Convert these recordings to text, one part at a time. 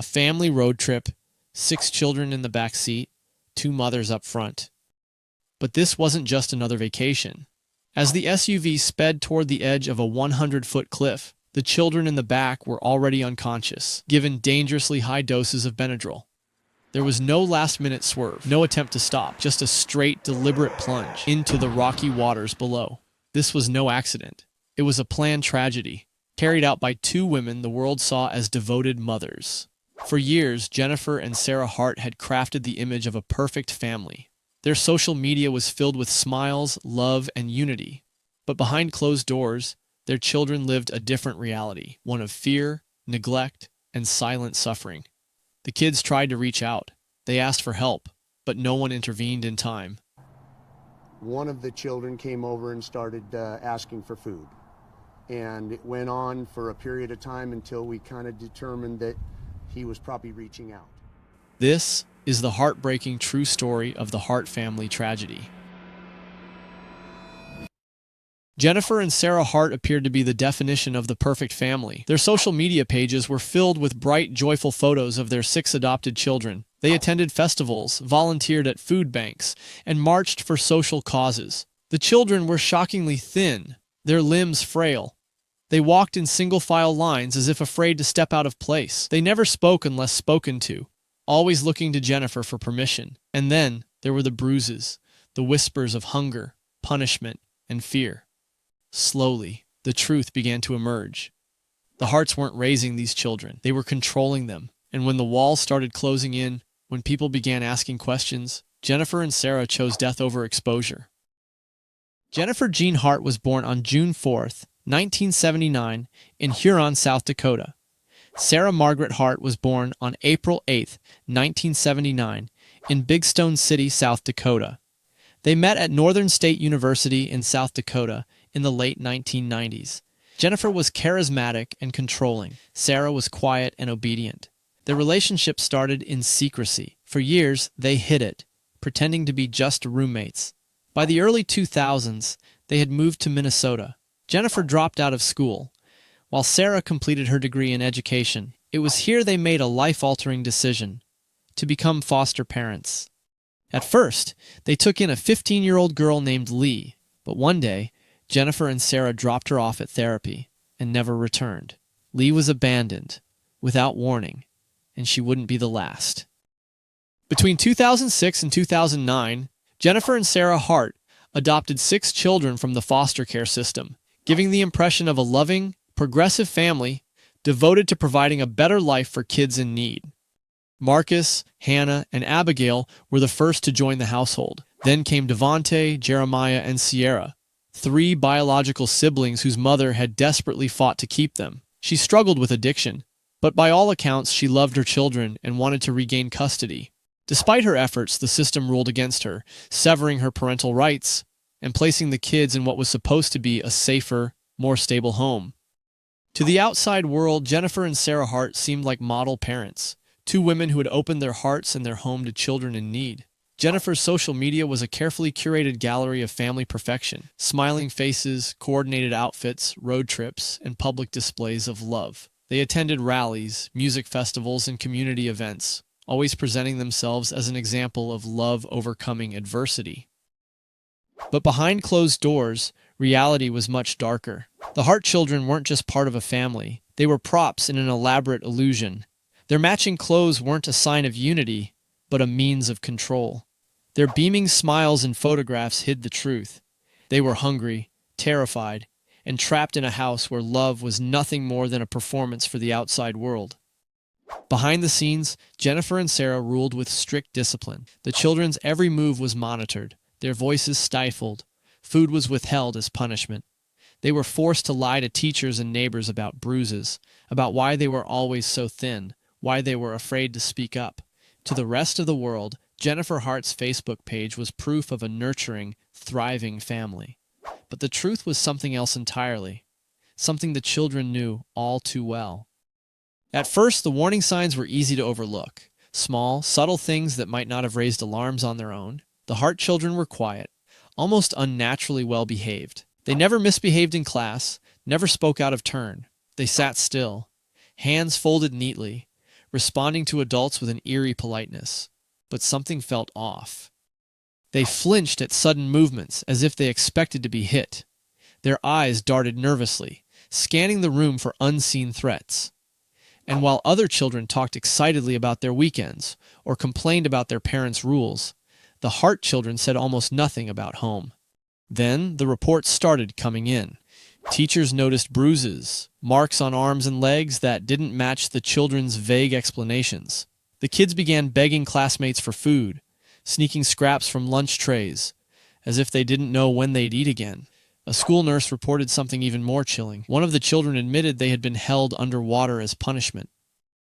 A family road trip, 6 children in the back seat, 2 mothers up front. But this wasn't just another vacation. As the SUV sped toward the edge of a 100-foot cliff, the children in the back were already unconscious, given dangerously high doses of Benadryl. There was no last-minute swerve, no attempt to stop, just a straight, deliberate plunge into the rocky waters below. This was no accident. It was a planned tragedy, carried out by 2 women the world saw as devoted mothers. For years, Jennifer and Sarah Hart had crafted the image of a perfect family. Their social media was filled with smiles, love, and unity. But behind closed doors, their children lived a different reality, one of fear, neglect, and silent suffering. The kids tried to reach out. They asked for help, but no one intervened in time. One of the children came over and started asking for food. And it went on for a period of time until we kind of determined that he was probably reaching out. This is the heartbreaking true story of the Hart family tragedy. Jennifer and Sarah Hart appeared to be the definition of the perfect family. Their social media pages were filled with bright, joyful photos of their 6 adopted children. They attended festivals, volunteered at food banks, and marched for social causes. The children were shockingly thin, their limbs frail. They walked in single-file lines as if afraid to step out of place. They never spoke unless spoken to, always looking to Jennifer for permission. And then there were the bruises, the whispers of hunger, punishment, and fear. Slowly, the truth began to emerge. The Harts weren't raising these children. They were controlling them. And when the walls started closing in, when people began asking questions, Jennifer and Sarah chose death over exposure. Jennifer Jean Hart was born on June 4th, 1979, in Huron, South Dakota. Sarah Margaret Hart was born on April 8th, 1979, in Big Stone City, South Dakota. They met at Northern State University in South Dakota in the late 1990s. Jennifer was charismatic and controlling. Sarah was quiet and obedient. Their relationship started in secrecy. For years, they hid it, pretending to be just roommates. By the early 2000s, they had moved to Minnesota. Jennifer dropped out of school, while Sarah completed her degree in education. It was here they made a life-altering decision: to become foster parents. At first, they took in a 15-year-old girl named Lee, but one day, Jennifer and Sarah dropped her off at therapy and never returned. Lee was abandoned, without warning, and she wouldn't be the last. Between 2006 and 2009, Jennifer and Sarah Hart adopted 6 children from the foster care system, giving the impression of a loving, progressive family devoted to providing a better life for kids in need. Marcus, Hannah, and Abigail were the first to join the household. Then came Devonte, Jeremiah, and Sierra, 3 biological siblings whose mother had desperately fought to keep them. She struggled with addiction, but by all accounts she loved her children and wanted to regain custody. Despite her efforts, the system ruled against her, severing her parental rights and placing the kids in what was supposed to be a safer, more stable home. To the outside world, Jennifer and Sarah Hart seemed like model parents, 2 women who had opened their hearts and their home to children in need. Jennifer's social media was a carefully curated gallery of family perfection: smiling faces, coordinated outfits, road trips, and public displays of love. They attended rallies, music festivals, and community events, always presenting themselves as an example of love overcoming adversity. But behind closed doors, reality was much darker. The Hart children weren't just part of a family. They were props in an elaborate illusion. Their matching clothes weren't a sign of unity, but a means of control. Their beaming smiles and photographs hid the truth. They were hungry, terrified, and trapped in a house where love was nothing more than a performance for the outside world. Behind the scenes, Jennifer and Sarah ruled with strict discipline. The children's every move was monitored, their voices stifled, food was withheld as punishment. They were forced to lie to teachers and neighbors about bruises, about why they were always so thin, why they were afraid to speak up. To the rest of the world, Jennifer Hart's Facebook page was proof of a nurturing, thriving family. But the truth was something else entirely, something the children knew all too well. At first, the warning signs were easy to overlook. Small, subtle things that might not have raised alarms on their own. The Hart children were quiet, almost unnaturally well behaved. They never misbehaved in class, never spoke out of turn. They sat still, hands folded neatly, responding to adults with an eerie politeness. But something felt off. They flinched at sudden movements as if they expected to be hit. Their eyes darted nervously, scanning the room for unseen threats. And while other children talked excitedly about their weekends or complained about their parents' rules, the Hart children said almost nothing about home. Then the reports started coming in. Teachers noticed bruises, marks on arms and legs that didn't match the children's vague explanations. The kids began begging classmates for food, sneaking scraps from lunch trays, as if they didn't know when they'd eat again. A school nurse reported something even more chilling. One of the children admitted they had been held underwater as punishment.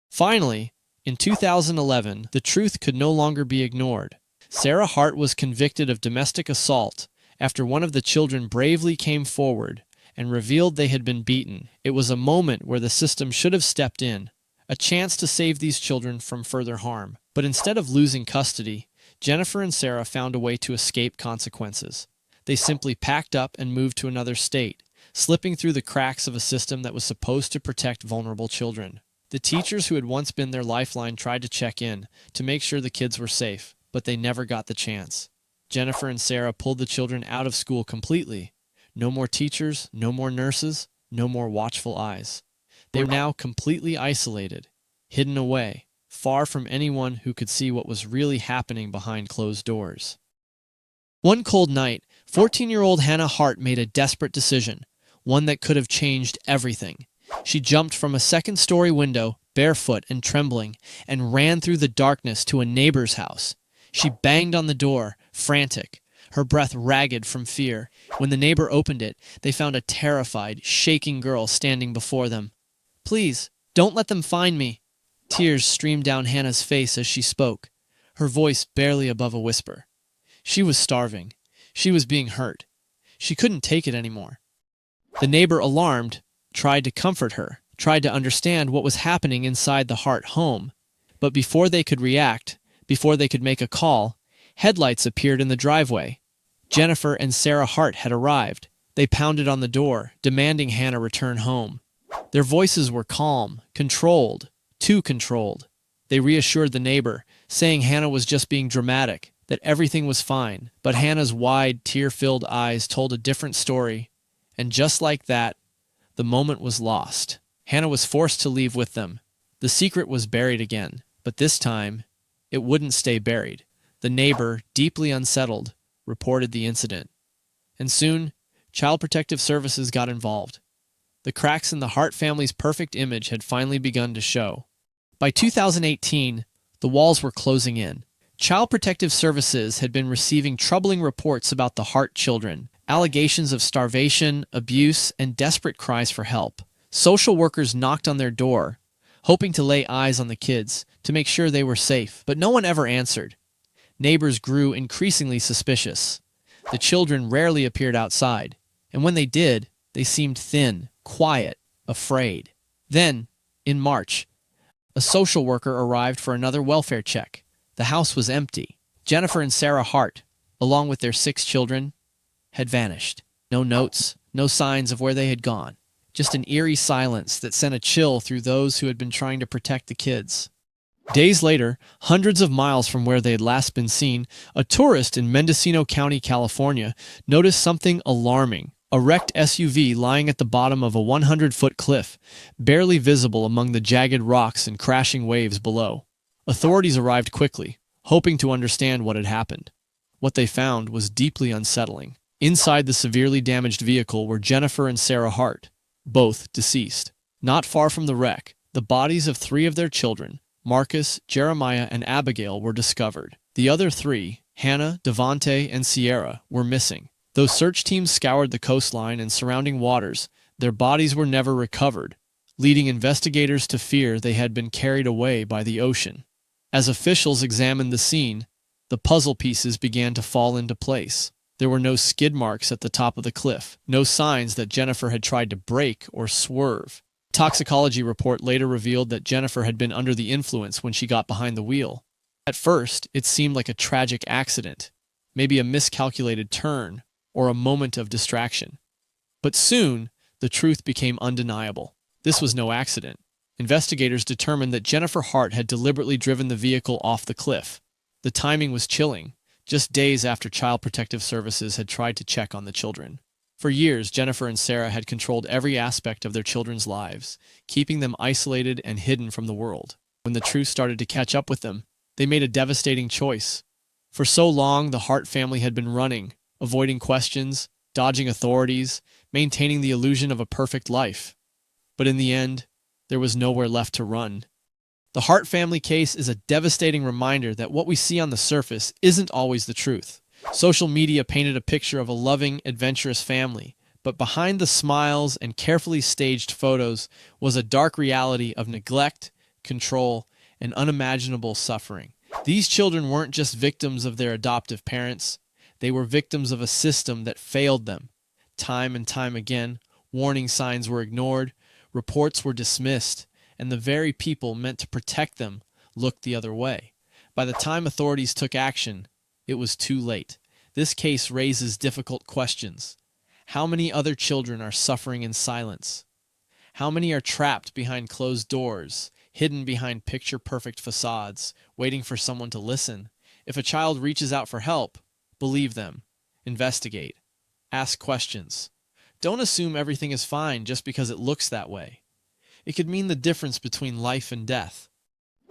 Finally, in 2011, the truth could no longer be ignored. Sarah Hart was convicted of domestic assault after one of the children bravely came forward and revealed they had been beaten. It was a moment where the system should have stepped in, a chance to save these children from further harm. But instead of losing custody, Jennifer and Sarah found a way to escape consequences. They simply packed up and moved to another state, slipping through the cracks of a system that was supposed to protect vulnerable children. The teachers who had once been their lifeline tried to check in to make sure the kids were safe, but they never got the chance. Jennifer and Sarah pulled the children out of school completely. No more teachers, no more nurses, no more watchful eyes. They were now completely isolated, hidden away, far from anyone who could see what was really happening behind closed doors. One cold night, 14-year-old Hannah Hart made a desperate decision, one that could have changed everything. She jumped from a second-story window, barefoot and trembling, and ran through the darkness to a neighbor's house. She banged on the door, frantic, her breath ragged from fear. When the neighbor opened it, they found a terrified, shaking girl standing before them. "Please, don't let them find me." Tears streamed down Hannah's face as she spoke, her voice barely above a whisper. She was starving. She was being hurt. She couldn't take it anymore. The neighbor, alarmed, tried to comfort her, tried to understand what was happening inside the Hart home. But before they could react, before they could make a call, headlights appeared in the driveway. Jennifer and Sarah Hart had arrived. They pounded on the door, demanding Hannah return home. Their voices were calm, controlled, too controlled. They reassured the neighbor, saying Hannah was just being dramatic, that everything was fine. But Hannah's wide, tear-filled eyes told a different story. And just like that, the moment was lost. Hannah was forced to leave with them. The secret was buried again, but this time, it wouldn't stay buried. The neighbor, deeply unsettled, reported the incident. And soon, Child Protective Services got involved. The cracks in the Hart family's perfect image had finally begun to show. By 2018, the walls were closing in. Child Protective Services had been receiving troubling reports about the Hart children, allegations of starvation, abuse, and desperate cries for help. Social workers knocked on their door, hoping to lay eyes on the kids to make sure they were safe, but no one ever answered. Neighbors grew increasingly suspicious. The children rarely appeared outside, and when they did, they seemed thin, quiet, afraid. Then, in March, a social worker arrived for another welfare check. The house was empty. Jennifer and Sarah Hart, along with their 6 children, had vanished. No notes, no signs of where they had gone. Just an eerie silence that sent a chill through those who had been trying to protect the kids. Days later, hundreds of miles from where they had last been seen, a tourist in Mendocino County, California, noticed something alarming. A wrecked SUV lying at the bottom of a 100-foot cliff, barely visible among the jagged rocks and crashing waves below. Authorities arrived quickly, hoping to understand what had happened. What they found was deeply unsettling. Inside the severely damaged vehicle were Jennifer and Sarah Hart, both deceased. Not far from the wreck, the bodies of 3 of their children, Marcus, Jeremiah, and Abigail, were discovered. The other 3, Hannah, Devonte, and Sierra, were missing. Though search teams scoured the coastline and surrounding waters, their bodies were never recovered, leading investigators to fear they had been carried away by the ocean. As officials examined the scene, the puzzle pieces began to fall into place. There were no skid marks at the top of the cliff, no signs that Jennifer had tried to brake or swerve. A toxicology report later revealed that Jennifer had been under the influence when she got behind the wheel. At first, it seemed like a tragic accident, maybe a miscalculated turn, or a moment of distraction. But soon, the truth became undeniable. This was no accident. Investigators determined that Jennifer Hart had deliberately driven the vehicle off the cliff. The timing was chilling, just days after Child Protective Services had tried to check on the children. For years, Jennifer and Sarah had controlled every aspect of their children's lives, keeping them isolated and hidden from the world. When the truth started to catch up with them, they made a devastating choice. For so long, the Hart family had been running, avoiding questions, dodging authorities, maintaining the illusion of a perfect life. But in the end, there was nowhere left to run. The Hart family case is a devastating reminder that what we see on the surface isn't always the truth. Social media painted a picture of a loving, adventurous family, but behind the smiles and carefully staged photos was a dark reality of neglect, control, and unimaginable suffering. These children weren't just victims of their adoptive parents, they were victims of a system that failed them. Time and time again, warning signs were ignored, reports were dismissed, and the very people meant to protect them looked the other way. By the time authorities took action, it was too late. This case raises difficult questions. How many other children are suffering in silence? How many are trapped behind closed doors, hidden behind picture-perfect facades, waiting for someone to listen? If a child reaches out for help, believe them. Investigate. Ask questions. Don't assume everything is fine just because it looks that way. It could mean the difference between life and death.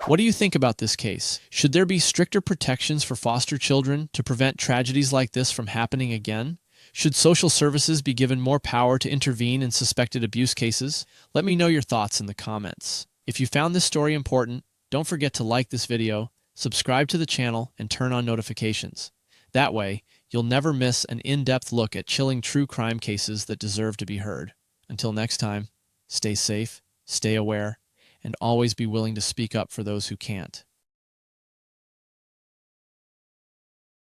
What do you think about this case? Should there be stricter protections for foster children to prevent tragedies like this from happening again? Should social services be given more power to intervene in suspected abuse cases? Let me know your thoughts in the comments. If you found this story important, don't forget to like this video, subscribe to the channel, and turn on notifications. That way, you'll never miss an in-depth look at chilling true crime cases that deserve to be heard. Until next time, stay safe, stay aware, and always be willing to speak up for those who can't.